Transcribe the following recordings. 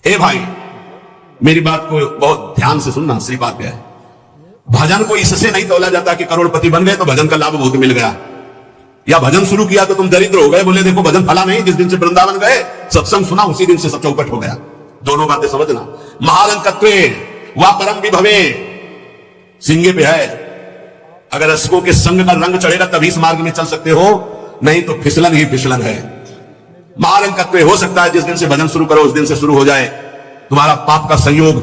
ए भाई, मेरी बात को बहुत ध्यान से सुनना, सही बात है। भजन को इससे नहीं तोला जाता कि करोड़पति बन गए तो भजन का लाभ बहुत मिल गया, या भजन शुरू किया तो तुम दरिद्र हो गए। बोले देखो भजन फला नहीं, जिस दिन से वृंदावन गए सत्संग सुना उसी दिन से सब चौपट हो गया। दोनों बातें समझना। महालंकत्वे वा परम विभवे, सिंगे पे है, अगर रसकों के संग का रंग चढ़ेगा तभी इस मार्ग में चल सकते हो, नहीं तो फिसलन ही फिसलन है। महालंकत्वे हो सकता है जिस दिन से भजन शुरू करो उस दिन से शुरू हो जाए तुम्हारा पाप का संयोग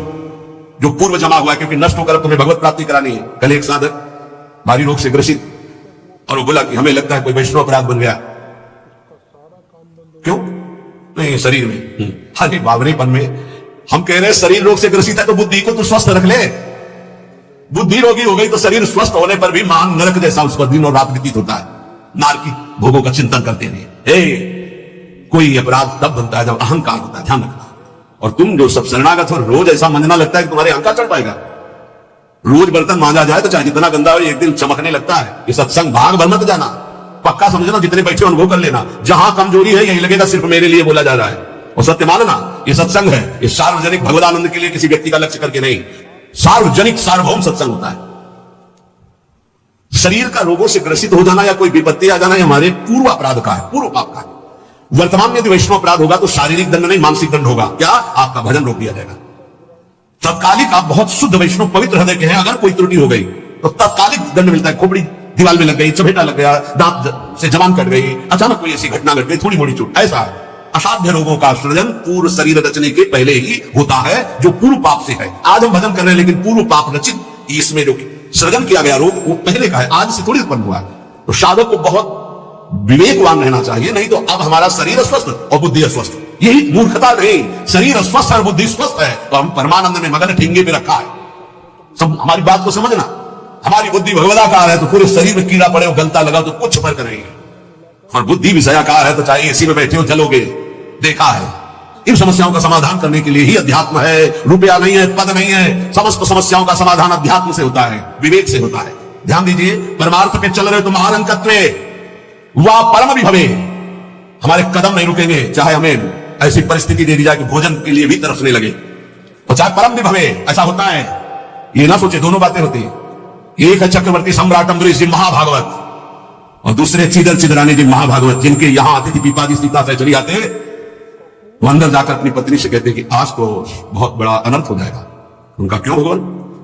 जो पूर्व जमा हुआ है, क्योंकि नष्ट होकर तुम्हें भगवत प्राप्ति करानी है। कल एक साधक भारी रोग से ग्रसित, और वो बोला कि हमें लगता है कोई वैष्णव अपराध बन गया। क्यों? नहीं, शरीर में। अरे बावरेपन में हम कह रहे हैं शरीर रोग से ग्रसित है तो बुद्धि को तो स्वस्थ रख ले। बुद्धि रोगी हो गई तो शरीर स्वस्थ होने पर भी महान नरक जैसा उस पर दिन और रात व्यतीत होता है। नारकी भोगों का चिंतन करते रहिए। कोई अपराध तब बनता है जब अहंकार होता है, ध्यान रखना। और तुम जो सब शरणागत हो, रोज ऐसा मंजना लगता है कि तुम्हारे अहंकार चढ़ पाएगा। रोज बर्तन मांजा जाए तो चाहे जितना गंदा हो एक दिन चमकने लगता है। ये सत्संग भाग भर मत जाना, पक्का समझना, जितने बैठे अनुभव कर लेना। जहां कमजोरी है यही लगेगा सिर्फ मेरे लिए बोला जा रहा है, और सत्य मानना ये सत्संग है। ये सार्वजनिक भगवदानंद के लिए किसी व्यक्ति का लक्ष्य करके नहीं, सार्वजनिक सार्वभौम सत्संग होता है। शरीर का रोगों से ग्रसित हो जाना या कोई विपत्ति आ जाना हमारे पूर्व अपराध का है, पूर्व पाप का है। वर्तमान में यदि वैष्णव अपराध होगा तो शारीरिक दंड नहीं, मानसिक दंड होगा। क्या? आपका भजन रोक दिया जाएगा। तत्कालिक आप बहुत शुद्ध वैष्णव पवित्र हृदय के हैं, अगर कोई त्रुटि हो गई तो तत्कालिक दंड मिलता है। खोपड़ी दीवार में लग गई, चपेटा लग गया, दांत से जबान कट गई, अचानक कोई ऐसी घटना घट गई, थोड़ी मोड़ी चोट, ऐसा है। असाध्य रोगों का सृजन पूर्व शरीर रचने के पहले ही होता है, जो पूर्व पाप से है। आज हम भजन कर रहे हैं लेकिन पूर्व पाप रचित इसमें जो सृजन किया गया रोग वो पहले का है, आज से थोड़ी उत्पन्न हुआ है। तो साधक को बहुत विवेकवान रहना चाहिए, नहीं तो अब हमारा शरीर अस्वस्थ और बुद्धि अस्वस्थ। यही मूर्खता नहीं, शरीर अस्वस्थ और बुद्धि स्वस्थ है तो हम परमानंद में मगन ठिंगे पे रखा है। सब हमारी बात को समझना। हमारी बुद्धि भगवदाकार है तो पूरे शरीर में कीड़ा पड़े हो, गलता लगाओ तो कुछ फर्क नहीं है। और बुद्धि विषयाकार है तो चाहे एसी में बैठे हो जलोगे, देखा है। इन समस्याओं का समाधान करने के लिए ही अध्यात्म है, रुपया नहीं है, पद नहीं है। समस्त समस्याओं का समाधान अध्यात्म से होता है, विवेक से होता है। ध्यान दीजिए, परमार्थ पे चल रहे हो तो महालंकत्वे वा परम विभवे, हमारे कदम नहीं रुकेंगे चाहे हमें ऐसी परिस्थिति दे दी जाए कि भोजन के लिए भी तरसने लगे, और चाहे परम विभवे। ऐसा होता है, ये ना सोचे, दोनों बातें होती है। एक है चक्रवर्ती सम्राट अम्बरीश जी महाभागवत, और दूसरे चिदर चिदरानी जी महाभागवत, जिनके यहां आती थी पीपादी सीता से चली आते, वो अंदर जाकर अपनी पत्नी से कहते कि आज तो बहुत बड़ा अनर्थ हो जाएगा। उनका क्यों भगवान?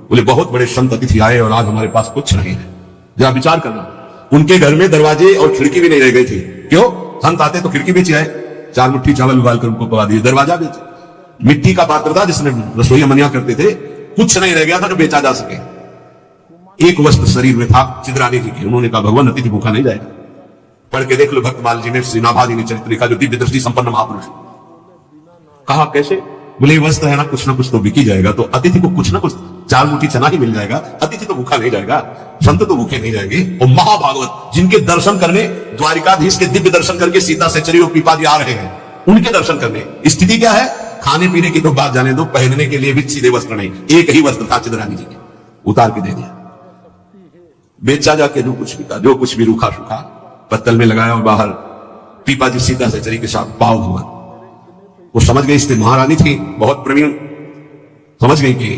बोले बहुत बड़े संत अतिथि आए और आज हमारे पास कुछ नहीं है। जरा विचार करना, उनके घर में दरवाजे और खिड़की भी नहीं रह गई थी। क्यों? संत आते तो खिड़की बेची आए, 4 मुट्ठी चावल उबाल कर उनको पका दिए, दरवाजा बेचे। मिट्टी का पात्र था जिसमें रसोई मनिया करते थे, कुछ नहीं रह गया था जो बेचा जा सके। एक वस्त्र शरीर में था चिदरानी जी की। उन्होंने कहा भगवान अतिथि भूखा नहीं जाएगा। पढ़ के देख लो भक्तमाल जी ने श्री नाभाजी ने चरित्र लिखा, जो दिव्य दृष्टि संपन्न महापुरुष। कहा कैसे? बोले वस्त्र है ना कुछ तो बिकी जाएगा, तो अतिथि को कुछ ना कुछ 4 मुट्ठी चना ही मिल जाएगा, अतिथि तो भूखा नहीं जाएगा, संत तो भूखे नहीं जाएंगे। और महाभागवत जिनके दर्शन करने द्वारिकाधीश के दिव्य दर्शन करके सीता सेचरी और पीपादी आ रहे हैं, उनके दर्शन करने। स्थिति क्या है? खाने पीने की तो बात जाने दो, पहनने के लिए भी सीधे वस्त्र नहीं, एक ही वस्त्र था चिदरानी जी के, उतार के दे दिया। बेचा जाके जो कुछ भी था, जो कुछ भी रूखा सूखा पत्तल में लगाया और बाहर पीपा जी सीता सेचरी के साथ पाव हुआ। वो समझ गई, इसलिए महारानी थी बहुत प्रवीण, समझ गई कि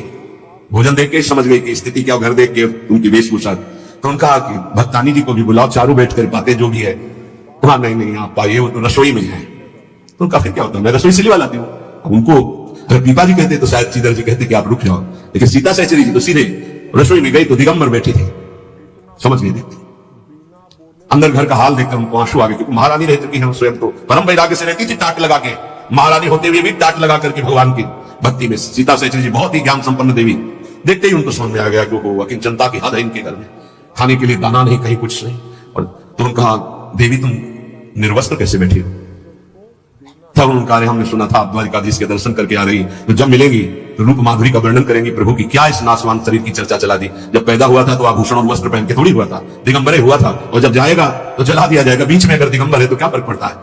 भोजन देख के समझ गई कि स्थिति क्या, घर देख के उनकी वेशभूषा। तो उनका कि भक्तानी जी को भी बुलाओ, चारों बैठ कर बातें जो भी है। हाँ नहीं आप आइए, वो तो रसोई में है। तो उनका फिर क्या होता है, मैं रसोई से लिवा लाती हूँ। उनको अगर पीपा जी कहते तो शायद चिदर जी कहते कि आप रुक जाओ, लेकिन सीता सेचरी जी तो सीधे रसोई में गई तो दिगंबर बैठी थी, समझ नहीं देती। अंदर घर का हाल देखकर उनको आंसू आ गए, क्योंकि महारानी रह चुकी है, स्वयं तो परम वैराग्य से रहती थी, टाट लगा के। महारानी होते हुए भी टाट लगा करके भगवान की भक्ति में। सीता सेचरी जी बहुत ही ज्ञान संपन्न देवी, देखते ही उनको समझ में आ गया कि वो अकिंचनता की हद है इनके घर में, खाने के लिए दाना नहीं, कहीं कुछ नहीं। और तुम कहा देवी तुम निर्वस्त्र कैसे बैठी हो? तब उनका हमने सुना था आप द्वारिकाधीश के दर्शन करके आ रही, तो जब मिलेंगी तो रूप माधुरी का वर्णन करेंगी प्रभु की। क्या इस नासवान शरीर की चर्चा चला दी? जब पैदा हुआ था तो आभूषण और वस्त्र पहन के थोड़ी हुआ था, दिगंबर हुआ था, और जब जाएगा तो जला दिया जाएगा। बीच में अगर दिगंबर है तो क्या फर्क पड़ता है?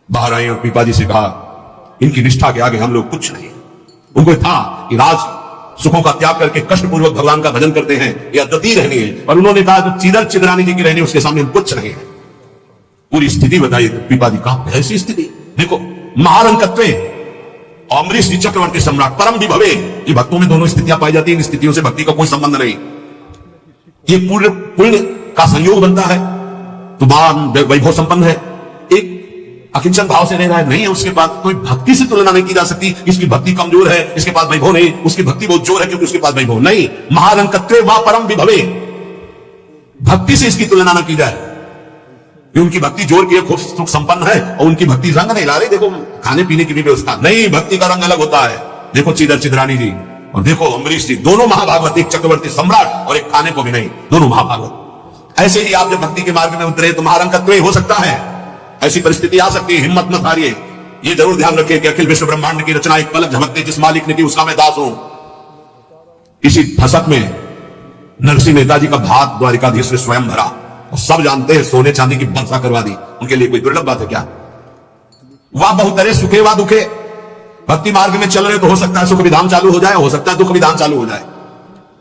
बाहर आए और पीपा जी से कहा इनकी निष्ठा के आगे हम लोग कुछ नहीं। उनको था कि राज सुखों का त्याग करके कष्टपूर्वक भगवान का भजन करते हैं, यह अद्वितीय रहनी है। और उन्होंने कहा जो चिदर चिदरानी जी की रहनी उसके सामने कुछ नहीं है। पूरी स्थिति बताइए तो पीपा जी कहा ऐसी स्थिति देखो, महालंकत्वे अम्बरीश जी चक्रवर्ती सम्राट परम विभवे, ये भक्तों में दोनों स्थितियां पाई जाती हैं। इन स्थितियों से भक्ति का कोई संबंध नहीं, ये पूर्ण पुण्य का संयोग बनता है तो मान वैभव संपन्न है। एक अकिंचन भाव से रह रहा है, नहीं है उसके पास, कोई भक्ति से तुलना नहीं की जा सकती। इसकी भक्ति कमजोर है, इसके पास वैभव नहीं, उसकी भक्ति बहुत जोर है क्योंकि उसके पास वैभव नहीं। महारंकत्वे वा परम विभवे, भक्ति से इसकी तुलना न की जाए। उनकी भक्ति जोर की खूब सुख संपन्न है और उनकी भक्ति रंग नहीं ला रही। देखो खाने पीने की भी व्यवस्था नहीं, भक्ति का रंग अलग होता है। देखो चिदर चिदरानी जी और देखो अम्बरीश जी, दोनों महाभागवत, एक चक्रवर्ती सम्राट और एक खाने को भी नहीं, दोनों महाभागवत। ऐसे ही आप जब भक्ति के मार्ग में उतरे तो महारंकत्व हो सकता है, ऐसी परिस्थिति आ सकती है। हिम्मत मत हारिए, ये जरूर ध्यान रखिए कि अखिल विश्व ब्रह्मांड की रचना एक पलक झपकते जिस मालिक ने की उसका मैं दास हूं। इसी फसक में नरसिंह मेहता जी का भात द्वारिकाधीश ने स्वयं भरा और सब जानते हैं सोने चांदी की वर्षा करवा दी। उनके लिए कोई दुर्लभ बात है क्या? वाह बहुतरे सुखे वा दुखे, भक्ति मार्ग में चल रहे तो हो सकता है सुख विधान चालू हो जाए, हो सकता है दुख विधान चालू हो जाए।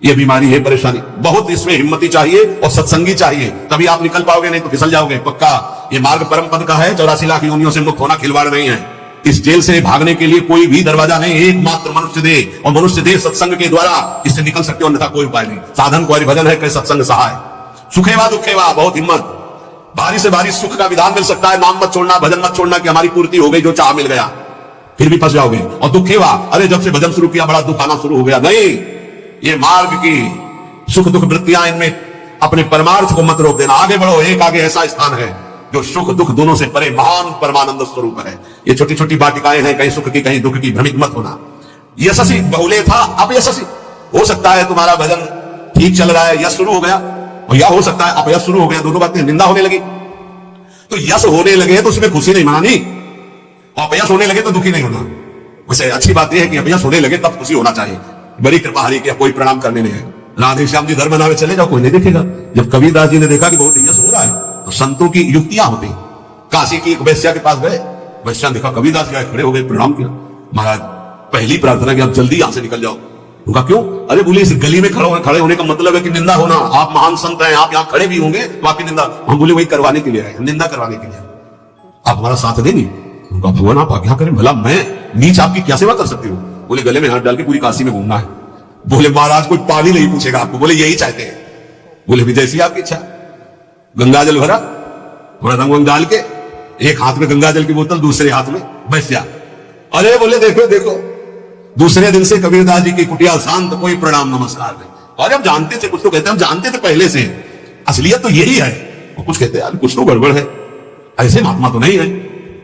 ये बीमारी है, परेशानी बहुत, इसमें हिम्मती चाहिए और सत्संगी चाहिए, तभी आप निकल पाओगे, नहीं तो फिसल जाओगे पक्का। ये मार्ग परम पद का है, 84 लाख योनियों से मुक्त होना खिलवाड़ नहीं है। इस जेल से भागने के लिए कोई भी दरवाजा नहीं, एकमात्र मनुष्य देह, और मनुष्य देह सत्संग के द्वारा इससे निकल सकते हो, अन्यथा कोई उपाय नहीं। साधन को भजन है, कैसे सत्संग सहाय। सुखेवा दुखेवा, बहुत हिम्मत, भारी से भारी सुख का विधान मिल सकता है। नाम मत छोड़ना, भजन मत छोड़ना कि हमारी पूर्ति हो गई, जो चाह मिल गया, फिर भी फंस जाओगे। और दुखेवा, अरे जब से भजन शुरू किया बड़ा दुख आना शुरू हो गया, नहीं, ये मार्ग की सुख दुख वृत्तियां, इनमें अपने परमार्थ को मत रोक देना, आगे बढ़ो। एक आगे ऐसा स्थान है जो सुख दुख दोनों से परे महान परमानंद स्वरूप है। ये छोटी छोटी वाटिकाएं हैं, कहीं सुख की कहीं दुख की, भ्रमित मत होना। यशस्वी बहुले था, अब यशस्वी हो सकता है, तुम्हारा भजन ठीक चल रहा है, यश शुरू हो गया, और या हो सकता है अपयश शुरू हो गया, दोनों बातें, निंदा होने लगी। तो यश होने लगे तो उसमें खुशी नहीं मनानी, और अपयश होने लगे तो दुखी नहीं होना। वैसे अच्छी बात यह है कि अपयश होने लगे तब खुशी होना चाहिए। बड़ी कृपा हरी कि कोई प्रणाम करने नहीं है, राधे श्याम जी धर्म बनावे चले जाओ, कोई नहीं देखेगा। जब कबीरदास जी ने देखा कि बहुत यश हो रहा है तो संतों की युक्तियां होती। काशी की एक वैश्या के पास गए, वैश्या देखा कबीरदास जी खड़े हो गए, प्रणाम किया। महाराज पहली प्रार्थना कि आप जल्दी यहां से निकल जाओ। उनका क्यों? अरे बोले इस गली में खड़े होने का मतलब है कि निंदा होना, आप महान संत हैं, आप यहाँ खड़े भी होंगे तो आपकी निंदा। हम बोले वही करवाने के लिए आए, निंदा करवाने के लिए, आप हमारा साथ देंगे? उनका भगवान आप आज्ञा करें, भला मैं नीच आपकी क्या सेवा कर सकती हूँ? बोले गले में हाथ डाल के पूरी काशी में घूमना है। बोले महाराज कोई पानी नहीं पूछेगा आपको, बोले यही चाहते हैं। बोले भी जैसी आपकी इच्छा। गंगा जल भरा, थोड़ा रंग वंग डाल के, एक हाथ में गंगा जल की बोतल, दूसरे हाथ में वैश्या। अरे बोले देखो देखो, दूसरे दिन से कबीरदास जी की कुटिया शांत, कोई प्रणाम नमस्कार नहीं। और हम जानते थे, कुछ तो कहते हैं हम जानते थे पहले से, असलियत तो यही है। और कुछ कहते हैं कुछ तो गड़बड़ है, ऐसे महात्मा तो नहीं है।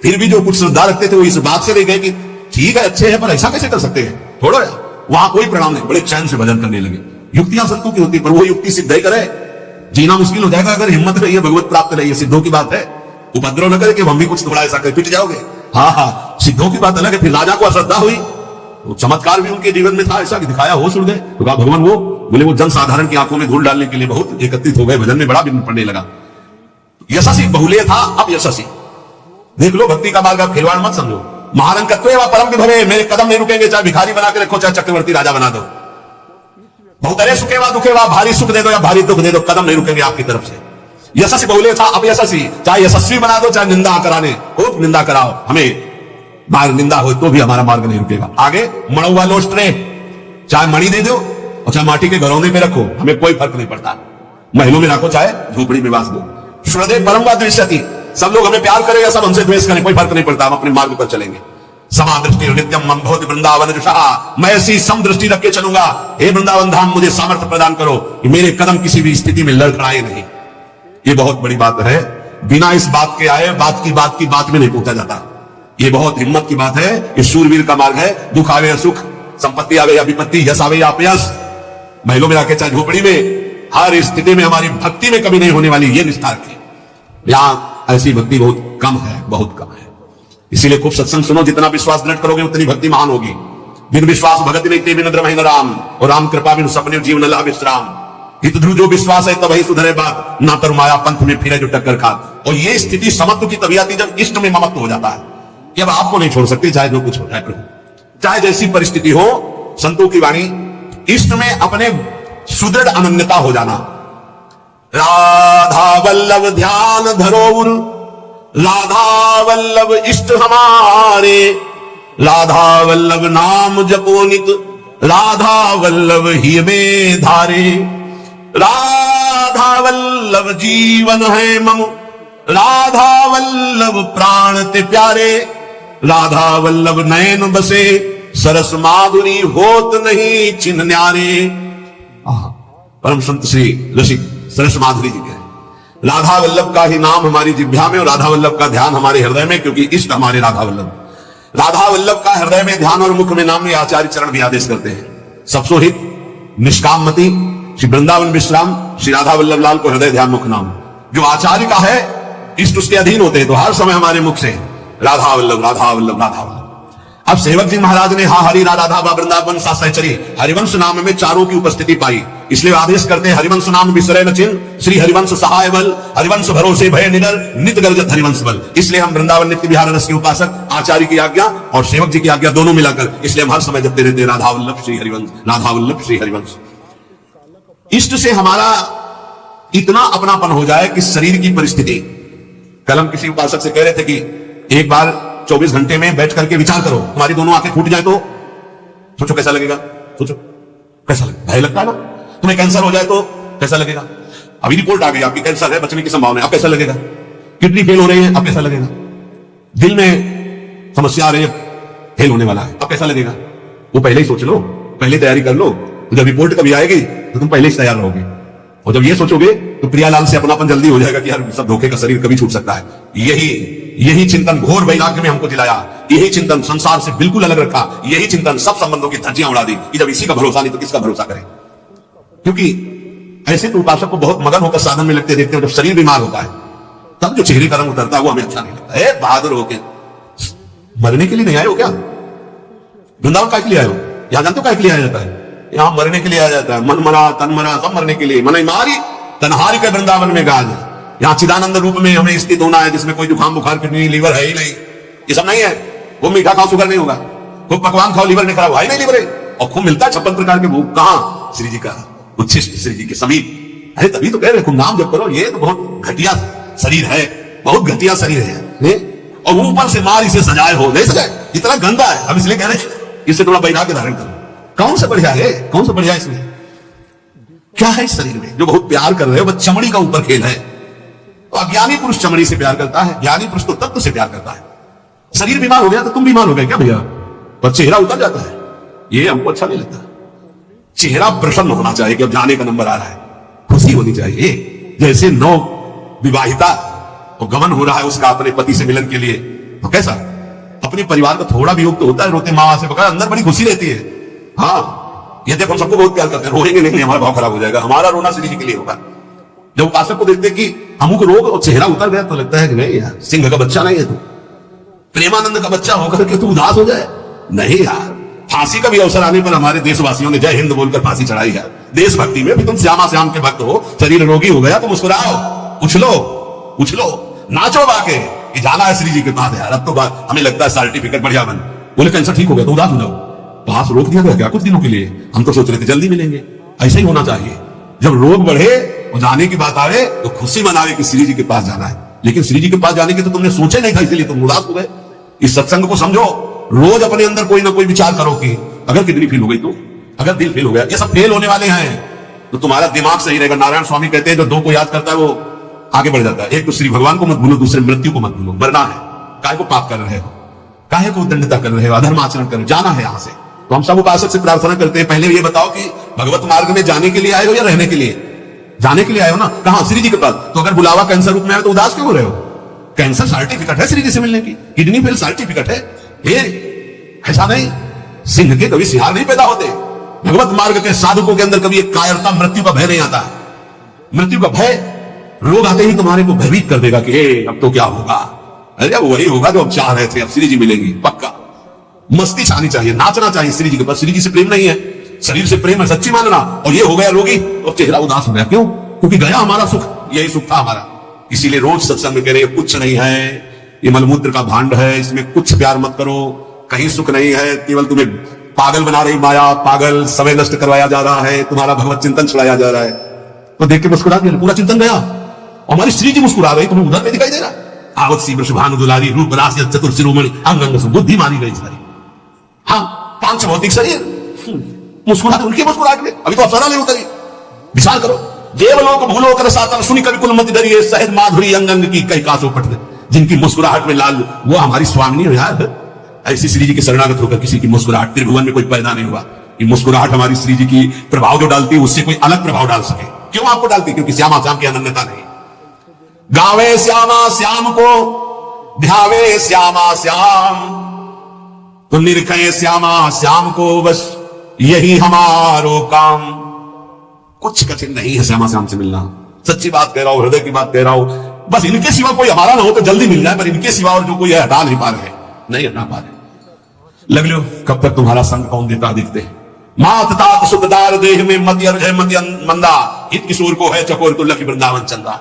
फिर भी जो कुछ श्रद्धा रखते थे वो इस बात से रह गए कि ठीक है अच्छे हैं पर ऐसा कैसे कर सकते हैं, थोड़ा वहां कोई प्रणाम नहीं, बड़े चैन से भजन करने लगे। युक्तियां संतों की होती, पर वो युक्ति सिद्ध ही करे, जीना मुश्किल हो जाएगा अगर हिम्मत रही है, भगवत प्राप्त रही है। सिद्धों की बात है, उपद्रव न करे कि हम भी कुछ थोड़ा ऐसा कर पिट जाओगे। हाँ, सिद्धों की बात अलग है। फिर राजा को अश्रद्धा हुई, वो चमत्कार भी उनके जीवन में था, ऐसा कि दिखाया, होश उड़ गए। तो कहा भगवान वो, बोले वो जन साधारण की आंखों में धूल डालने के लिए बहुत एकत्रित हो गए, भजन में बड़ा बिंदु पड़ने लगा। यशस्वी बहुले था, अब यशस्वी। देख लो भक्ति का मार्ग, खिलवाड़ मत समझो। महारंकत्व व परम विभवे, मेरे कदम नहीं रुकेंगे, चाहे भिखारी बना के रखो, चाहे चक्रवर्ती राजा बना दो। बहुतरे सुखेवा दुखेवा, भारी सुख दे दो या भारी दुख दे दो, कदम नहीं रुकेंगे आपकी तरफ से। यशस्वी बहुले था, अब यशस्वी, चाहे यशस्वी बना दो चाहे निंदा कराने, खूब निंदा कराओ, हमें मार्ग निंदा हो तो भी हमारा मार्ग नहीं रुकेगा। आगे मणुआ लोस्ट्रे, चाहे मणि दे दो और चाहे माटी के घरौंदे में रखो, हमें कोई फर्क नहीं पड़ता। महलों में रखो चाहे झोपड़ी में वास दो। श्रद्धे परम व दृश्यति, सब लोग हमें प्यार करें या सब हमसे द्वेष करें, कोई फर्क नहीं पड़ता, हम अपने मार्ग पर चलेंगे। समादृष्टि नित्यम मम भवति वृंदावन जुषा, मैं ऐसी समदृष्टि रख के चलूंगा। हे वृंदावन धाम मुझे सामर्थ्य प्रदान करो कि मेरे कदम किसी भी स्थिति में लड़खड़ाए नहीं। ये बहुत बड़ी बात है, बिना इस बात के आए बात की बात में नहीं पहुंचा जाता। ये बहुत हिम्मत की बात है, ये शूरवीर का मार्ग है। दुख आवे या सुख, संपत्ति आवे या विपत्ति, यश आवे या अपयश, महलों में रखे चाहे झोपड़ी में, हर स्थिति में हमारी भक्ति में कभी नहीं होने वाली, ये निष्ठा रखिए। यहां ऐसी भक्ति बहुत कम है, बहुत कम है। इसीलिए खूब सत्संग सुनो, जितना विश्वास दृढ़ करोगे उतनी भक्ति महान होगी। बिन विश्वास भगति नहीं ते बिन द्रमहि न राम, और राम कृपा बिन सपने जीवन ला विश्राम। हित ध्रुव जो विश्वास है तब ही सुधरे बात, ना तर माया पंथ में फिरे जो टक्कर खात। और ये स्थिति समत्व की तभी आती जब इष्ट में ममत्व हो जाता है कि अब आपको नहीं छोड़ सकते, चाहे जो कुछ हो जाए प्रभु, चाहे जैसी परिस्थिति हो। संतों की वाणी, इष्ट में अपने सुदृढ़ अनन्यता हो जाना। राधा वल्लभ ध्यान धरोउर, राधा वल्लभ इष्ट हमारे, राधा वल्लभ नाम जपो नित, राधा वल्लभ ही में धारे, राधा वल्लभ जीवन है मम, राधा वल्लभ प्राण ते प्यारे, राधा वल्लभ नयन बसे, सरस माधुरी होत नहीं चिन्ह न्यारे। परम संत श्री रसिक सरस माधुरी जी के राधा वल्लभ का ही नाम हमारी जिह्वा में और राधा वल्लभ का ध्यान हमारे हृदय में, क्योंकि इष्ट हमारे राधा वल्लभ। राधा वल्लभ का हृदय में ध्यान और मुख में नाम में आचार्य चरण भी आदेश करते हैं। सबसोहित निष्काममति श्री वृंदावन विश्राम श्री राधा वल्लभ लाल को हृदय ध्यान मुख नाम। जो आचार्य का है इष्ट उसके अधीन होते हैं, तो हर समय हमारे मुख से राधा वल्लभ राधा वल्लभ राधा वल्लभ। अब सेवक जी महाराज ने हा हरि राधा बा वृंदावन सा सहचरी हरिवंश नाम में चारों की उपस्थिति पाई, इसलिए आदेश करते हैं हरिवंश नाम विसरे न चिन्ह, श्री हरिवंश सहाय बल, हरिवंश भरोसे भय निडर, नित गर्जत हरिवंश बल। इसलिए हम वृंदावन नित्य विहार रस के उपासक आचार्य की आज्ञा और सेवक जी की आज्ञा दोनों मिलाकर, इसलिए हम हर समय जपते रहते राधा वल्लभ श्री हरिवंश, राधा वल्लभ श्री हरिवंश। इष्ट से हमारा इतना अपनापन हो जाए कि शरीर की परिस्थिति, कल हम किसी उपासक से कह रहे थे कि एक बार 24 घंटे में बैठ करके विचार करो, तुम्हारी दोनों आंखें फूट जाए तो सोचो कैसा लगेगा, सोचो कैसा लगेगा, भय लगता है ना। तुम्हें कैंसर हो जाए तो कैसा लगेगा, अभी रिपोर्ट आ गई आपकी कैंसर है, बचने की संभावना है, अब कैसा लगेगा। किडनी फेल हो रही है, अब कैसा लगेगा। दिल में समस्या आ रही है, फेल होने वाला है, अब कैसा लगेगा। वो पहले ही सोच लो, पहले तैयारी कर लो, तो जब रिपोर्ट कभी आएगी तो तुम पहले ही तैयार रहोगे। और जब ये सोचोगे तो प्रियालाल से अपनापन जल्दी हो जाएगा कि यार सब धोखे का शरीर कभी छूट सकता है। यही चिंतन घोर वैराग्य में हमको दिलाया, यही चिंतन संसार से बिल्कुल अलग रखा, यही चिंतन सब संबंधों की धज्जियां उड़ा दी कि जब इसी का भरोसा नहीं तो किसका भरोसा करें। क्योंकि ऐसे तो उपासक को बहुत मगन होकर साधन में लगते देखते हैं, जब शरीर बीमार होता है तब जो चेहरे का रंग उतरता है वो हमें अच्छा नहीं लगता है। बहादुर होके मरने के लिए नहीं आए हो क्या? वृंदावन काय के लिए आए हो? यहां जानते हो काय के लिए आया जाता है? यहां मरने के लिए आया जाता है। मन मरा तन मरा सब मरने के लिए, मन मारी तनहारी के वृंदावन में गाज। यहाँ चिदानंद रूप में हमें स्थित होना है, जिसमें कोई जुकाम बुखार किडनी लीवर है ही नहीं, ये सब नहीं है। वो मीठा खाओ शुगर नहीं होगा, खूब पकवान खाओ लीवर नहीं खराब है नहीं लीवर है। और खूब मिलता है 56 प्रकार के भोग, कहां? श्री जी का उच्छिष्ट, श्री जी के समीप। अरे तभी तो कह रहे खूब नाम जप करो। ये तो बहुत घटिया शरीर है, बहुत घटिया शरीर है। और ऊपर से मार इसे सजाए हो, नहीं सजाए, इतना गंदा है। हम इसलिए कह रहे हैं इससे थोड़ा वैराग्य धारण करो। कौन सा बढ़िया है, कौन सा बढ़िया इसमें क्या है? इस शरीर में जो बहुत प्यार कर रहे हो, बस चमड़ी का ऊपर खेल है। तो अज्ञानी पुरुष चमड़ी से प्यार करता है, ज्ञानी पुरुष तो तत्व से प्यार करता है। शरीर बीमार हो गया तो तुम बीमार हो गए क्या भैया? पर चेहरा उतर जाता है, ये हमको अच्छा नहीं लगता। चेहरा प्रसन्न होना चाहिए कि अब जाने का नंबर आ रहा है, खुशी होनी चाहिए। जैसे नौ विवाहिता और गमन हो रहा है उसका अपने पति से मिलन के लिए, तो कैसा अपने परिवार का थोड़ा भी योग तो होता है, रोते माँ से पकड़, अंदर बड़ी खुशी रहती है। हाँ, ये देखो हम सबको बहुत प्यार करते हैं, रोएंगे नहीं, हमारा भाव खराब हो जाएगा। हमारा रोना श्री जी के लिए होगा। जब उपासक को देखते कि अमुक रोग और चेहरा उतर गया तो लगता है कि नहीं यार, सिंह का बच्चा नहीं है तू, प्रेमानंद का बच्चा होकर के तू उदास हो जाए। नहीं यार, फांसी का भी अवसर आने पर हमारे देशवासियों ने जय हिंद बोलकर फांसी चढ़ाई है। देशभक्ति में भी तुम श्यामा श्याम के भक्त हो, शरीर रोगी हो गया तो मुस्कुराओ, उछलो उछलो, नाचो बाके कि जाना है श्री जी के पास यार। अब तो हमें लगता है सर्टिफिकेट बढ़िया बन, बोले कैंसर ठीक हो गया तो उदास हो जाओ, पास रोक दिया गया क्या कुछ दिनों के लिए? हम तो सोच रहे थे जल्दी मिलेंगे। ऐसा ही होना चाहिए, जब रोग बढ़े और जाने की बात आवे तो खुशी मनावे कि श्री जी के पास जाना है। लेकिन श्री जी के पास जाने की तो तुमने सोचा नहीं था, इसलिए तुम उदास हो गए। इस सत्संग को समझो, रोज अपने अंदर कोई ना कोई विचार करो कि अगर किडनी फेल हो गई तो, अगर दिल फेल हो गया, ये सब फेल होने वाले हैं तो तुम्हारा दिमाग सही रहेगा। नारायण स्वामी कहते हैं जो दो को याद करता है वो आगे बढ़ जाता है। एक तो श्री भगवान को मत भूलो, दूसरे मृत्यु को मत भूलो। मरना है, काहे को पाप कर रहे हो, काहे को दंडता कर रहे हो, अधर्म आचरण कर रहे हो, जाना है यहां से। तो हम सब उपासक से प्रार्थना करते हैं, पहले ये बताओ कि भगवत मार्ग में जाने के लिए आए हो या रहने के लिए? जाने के लिए आए हो ना, कहां? श्री जी के पास। तो अगर बुलावा कैंसर रूप में आए तो उदास क्यों हो रहे हो? कैंसर सर्टिफिकेट है श्री जी से मिलने की, किडनी फेल सर्टिफिकेट है। ऐसा नहीं, सिंह के कभी सिहार नहीं पैदा होते। भगवत मार्ग के साधकों के अंदर कभी एक कायरता, मृत्यु का भय नहीं आता। मृत्यु का भय, रोग आते ही तुम्हारे को भयभीत कर देगा कि अब तो क्या होगा। अरे अब वही होगा जो अब चाह रहे थे, अब श्री जी मिलेंगी पक्का। मस्ती छानी चाहिए, नाचना चाहिए श्री जी के पास। श्री जी से प्रेम नहीं है, शरीर से प्रेम है, सच्ची मानना। और ये हो गया रोगी और चेहरा उदास हो गया, क्यों? क्योंकि गया हमारा सुख, यही सुख था हमारा। इसीलिए रोज सत्संग में कह रहे कुछ नहीं है, ये मलमूत्र का भांड है, इसमें कुछ प्यार मत करो, कहीं सुख नहीं है, केवल तुम्हें पागल बना रही माया, पागल समय नष्ट करवाया जा रहा है, तुम्हारा भगवत चिंतन छुड़ाया जा रहा है। तो देख के मुस्कुरा दिया, पूरा चिंतन गया। हमारी श्री जी मुस्कुरा रही, तुम्हें उधर में दिखाई दे रहा। आवत सी वृषभानु दुलारी, रूप राशि चतुर शिरोमणि, अंग अंग से बुद्धि मारी गई सारी। पांच भौतिक शरीर, मुस्कुराहट उनकी मुस्कुराहट में अभी तो अप्सरा नहीं उतरी। विचार करो, देवलोक भूलोक रसातल सुनी कवि कुल मति डरिए, सहज माधुरी अंग अंग की कई कासो पट, जिनकी मुस्कुराहट में लाल, वो हमारी स्वामिनी हो यार। ऐसी श्री जी की शरणागत होकर किसी की मुस्कुराहट, त्रिभुवन में कोई पैदा नहीं हुआ। ये मुस्कुराहट हमारी श्री जी की प्रभाव जो डालती है, उससे कोई अलग प्रभाव डाल सके। क्यों आपको डालती? क्योंकि श्यामा श्याम की अनन्यता नहीं। गावे श्यामा श्याम को, ध्यावे श्यामा श्याम, तो निरखे श्यामा श्याम को, बस यही हमारो काम। कुछ कठिन नहीं है श्यामा श्याम से मिलना, सच्ची बात कह रहा हूं, हृदय की बात कह रहा हूं। बस इनके सिवा कोई हमारा ना हो तो जल्दी मिल जाए, पर इनके सिवा और जो कोई है हटा नहीं पा रहे, नहीं हटा पा रहे। लग लो कब तक तुम्हारा संग कौन देता दिखते। मात तात सुखदार देह में मति अर्जय मति मंदा, हित किशोर को है चकोर तो लखी वृंदावन चंदा।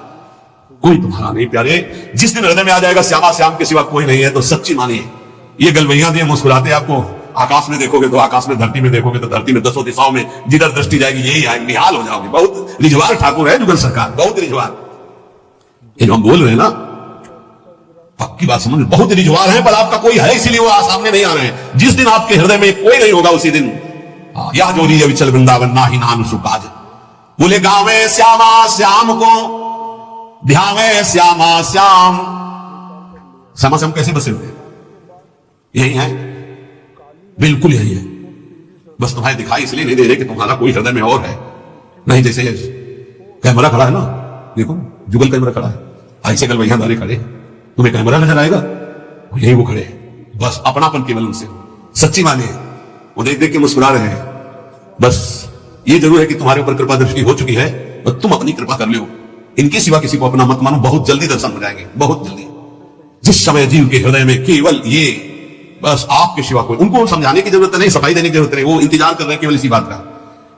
कोई तुम्हारा नहीं प्यारे। जिस दिन हृदय में आ जाएगा श्यामा श्याम के सिवा कोई नहीं है, तो सच्ची मानिए ये गलवैया दिए मुस्कुराते आपको। आकाश में देखोगे तो आकाश में, धरती में देखोगे तो धरती में, दसों दिशाओं में जिधर दृष्टि जाएगी यही आएंगे, निहाल हो जाओगे। बहुत रिजवार ठाकुर है जुगल सरकार, बहुत रिजवार। ये जो हम बोल रहे हैं ना, पक्की बात समझ, बहुत रिजवार है, पर आपका कोई है इसीलिए वो सामने नहीं आ रहे हैं। जिस दिन आपके हृदय में कोई नहीं होगा उसी दिन या जोरी विचल वृंदावन ना ही नाम सुकाज। बोले गावे श्यामा श्याम को, ध्यावे श्यामा श्याम। श्यामा श्याम कैसे बसे हुए? यही है, बिल्कुल यही है। बस तुम्हारे दिखाई इसलिए नहीं दे रहे कि तुम्हारा कोई हृदय में और है। नहीं, जैसे कैमरा खड़ा है ना, देखो जुगल कैमरा खड़ा है, ऐसे गलवैया दारे खड़े, तुम्हें कैमरा नजर आएगा, यही वो खड़े, बस अपनापन केवल उनसे। सच्ची माने वो देख देख के मुस्कुरा रहे हैं। बस ये जरूर है कि तुम्हारे ऊपर कृपा दृष्टि हो चुकी है, और तुम अपनी कृपा कर लो। इनके सिवा किसी को अपना मत मानो, बहुत जल्दी दर्शन हो जाएंगे, बहुत जल्दी। जिस समय जीव के हृदय में केवल ये, बस आपके सिवा कोई, उनको समझाने की जरूरत नहीं, सफाई देने की जरूरत नहीं, वो इंतजार कर रहे हैं केवल इसी बात का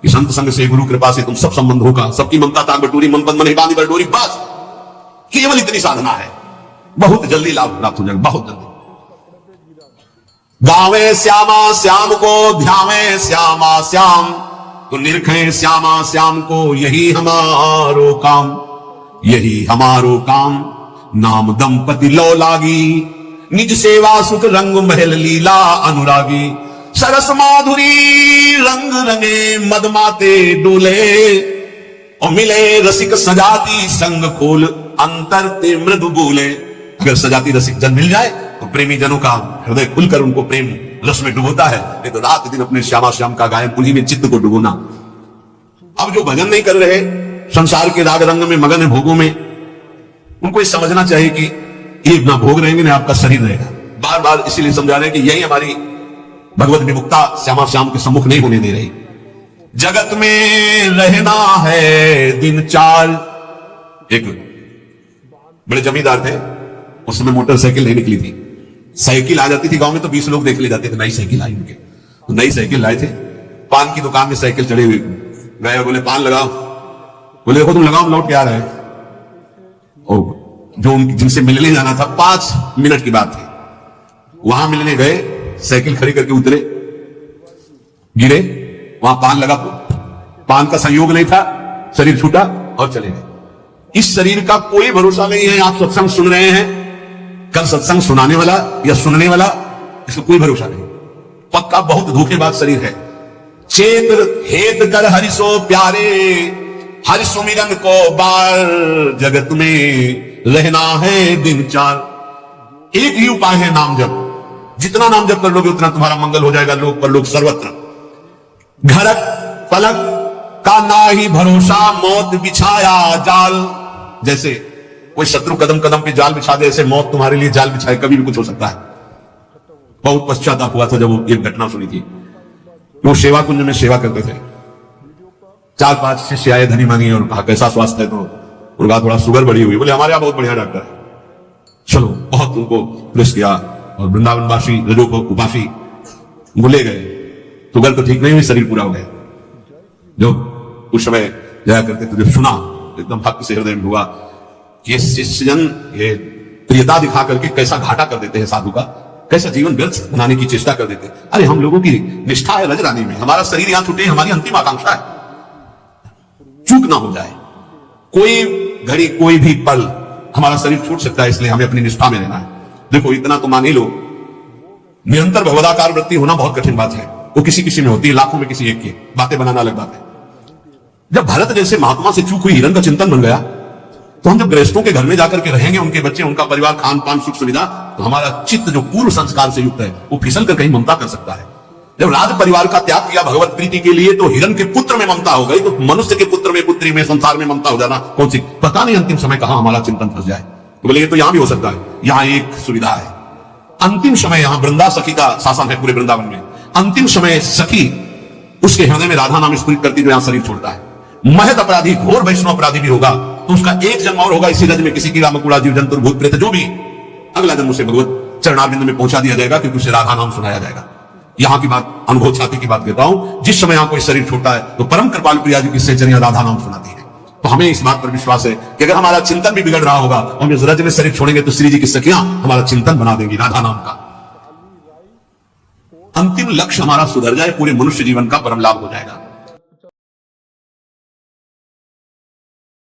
कि संत संग से, गुरु कृपा से तुम सब संबंधों का, सबकी ममता ताक बटोरी, मन बंद मन बांधी बटोरी, बस केवल इतनी साधना है। बहुत जल्दी लाभ प्राप्त हो जाएगा, बहुत जल्दी। गावे श्यामा श्याम को, ध्यावे श्यामा श्याम, तो निरखे श्यामा श्याम को, यही हमारो काम, यही हमारो काम। नाम दंपति लो लागी, निज सेवा सुख रंग महल लीला अनुरागी। सरस माधुरी रंग रंगे, मदमाते डोले, और मिले रसिक सजाती, संग खोल अंतर ते मृदु बोले। अगर सजाती रसिक जन मिल जाए तो प्रेमी जनों का हृदय खुलकर उनको प्रेम रस में डुबोता है। नहीं तो रात दिन अपने श्यामा श्याम का गायन, उन्हीं में चित्त को डुबोना। अब जो भजन नहीं कर रहे, संसार के राग रंग में मगन है, भोगों में, उनको ये समझना चाहिए कि ये ना भोग रहेंगे ना आपका शरीर रहेगा। बार बार इसीलिए समझा रहे हैं कि यही हमारी भगवत विमुक्ता श्यामा श्याम के सम्मुख नहीं होने दे रही। जगत में रहना है दिन चार। एक बड़े जमींदार थे, उस समय मोटरसाइकिल नहीं निकली थी, साइकिल आ जाती थी गांव में तो 20 लोग देख ले जाते थे, नई साइकिल आई उनके, तो नई साइकिल लाए थे। पान की दुकान में साइकिल चढ़े हुए गए, बोले पान लगाओ, बोले देखो तुम लगाओ, लौट के आ रहे हैं। और जो जिनसे मिलने जाना था 5 मिनट की बात थी, वहां मिलने गए, साइकिल खड़ी करके उतरे, गिरे, वहां पान लगा, पान का संयोग नहीं था, शरीर छूटा और चले गए। इस शरीर का कोई भरोसा नहीं है। आप सत्संग सुन रहे हैं, कल सत्संग सुनाने वाला या सुनने वाला, इसका कोई भरोसा नहीं, पक्का बहुत धोखेबाज शरीर है। चेत हेत कर हरिसो प्यारे, हरि सुमिरन को बार, जगत में रहना है दिन चार। एक ही उपाय है नाम जप, जितना नाम जप कर लोगे उतना तुम्हारा मंगल हो जाएगा, लोक पर लोक सर्वत्र। घरक पलक का ना ही भरोसा, मौत बिछाया जाल। जैसे कोई शत्रु कदम कदम पे जाल बिछा दे, ऐसे मौत तुम्हारे लिए जाल बिछाए, कभी भी कुछ हो सकता है। बहुत पश्चाताप हुआ था जब वो एक घटना सुनी थी। वो सेवा कुंज में सेवा करते थे, 4-5 शिष्य आए, धनी मांगी और कहा कैसा स्वास्थ्य है, तो उनका थोड़ा शुगर बढ़ी हुई। बोले हमारे यहाँ बहुत बढ़िया डॉक्टर है, चलो। बहुत उनको प्रेस किया, और वृंदावनवासी रजोवासी बोले गए, शुगर तो ठीक नहीं हुई, शरीर पूरा हो गया। जो उस समय जाया करते थे, जब सुना एकदम भक्त से हृदय में हुआ कि ये शिष्यजन ये प्रियता दिखा करके कैसा घाटा कर देते हैं साधु का, कैसा जीवन व्यर्थ बनाने की चेष्टा कर देते हैं। अरे हम लोगों की निष्ठा है रजरानी में, हमारा शरीर यहां छूटे, हमारी अंतिम आकांक्षा है, चूक ना हो जाए। कोई घड़ी कोई भी पल हमारा शरीर छूट सकता है, इसलिए हमें अपनी निष्ठा में रहना है। देखो इतना तो मान ही लो, निरंतर भगवदाकार वृत्ति होना बहुत कठिन बात है। वो किसी किसी में होती है, लाखों में किसी एक की। बातें बनाना अलग बात है। जब भरत जैसे महात्मा से चूक हुई, हिरण का चिंतन बन गया, तो हम जब गृहस्थों के घर में जाकर के रहेंगे, उनके बच्चे, उनका परिवार, खान पान, सुख सुविधा, तो हमारा चित्त जो पूर्व संस्कार से युक्त है वो फिसल कर कहीं ममता कर सकता है। जब राज परिवार का त्याग किया भगवत प्रीति के लिए, तो हिरण के पुत्र में ममता हो गई, तो मनुष्य के पुत्र में, पुत्री में, संसार में ममता हो जाना कौन सी, पता नहीं अंतिम समय कहां हमारा चिंतन फंस जाए। तो बोले ये तो यहां भी हो सकता है। यहां एक सुविधा है, अंतिम समय यहां वृंदा सखी का शासन है पूरे वृंदावन में। अंतिम समय सखी उसके हृदय में राधा नाम स्फुरित करती, जो यहां शरीर छोड़ता है। महत अपराधी, घोर वैष्णव अपराधी भी होगा तो उसका एक जन्म और होगा इसी रज में, किसी की रामकुड़ा, जीव जंतु, भूत प्रेत, जो भी, अगला जन्म उसे भगवत चरणारविंद में पहुंचा दिया जाएगा, क्योंकि उसे राधा नाम सुनाया जाएगा। यहां की बात, अनुभव छाती की बात कहता हूं, जिस समय यहां कोई शरीर छोड़ता है तो परम कृपालु प्रिया जी की सेचरिया राधा नाम सुनाती है। तो हमें इस बात पर विश्वास है कि अगर हमारा चिंतन भी बिगड़ रहा होगा, हम इस रज में शरीर छोड़ेंगे तो श्री जी की सखियां हमारा चिंतन बना देंगी राधा नाम का। अंतिम लक्ष्य हमारा सुधर जाए, पूरे मनुष्य जीवन का परम लाभ हो जाएगा।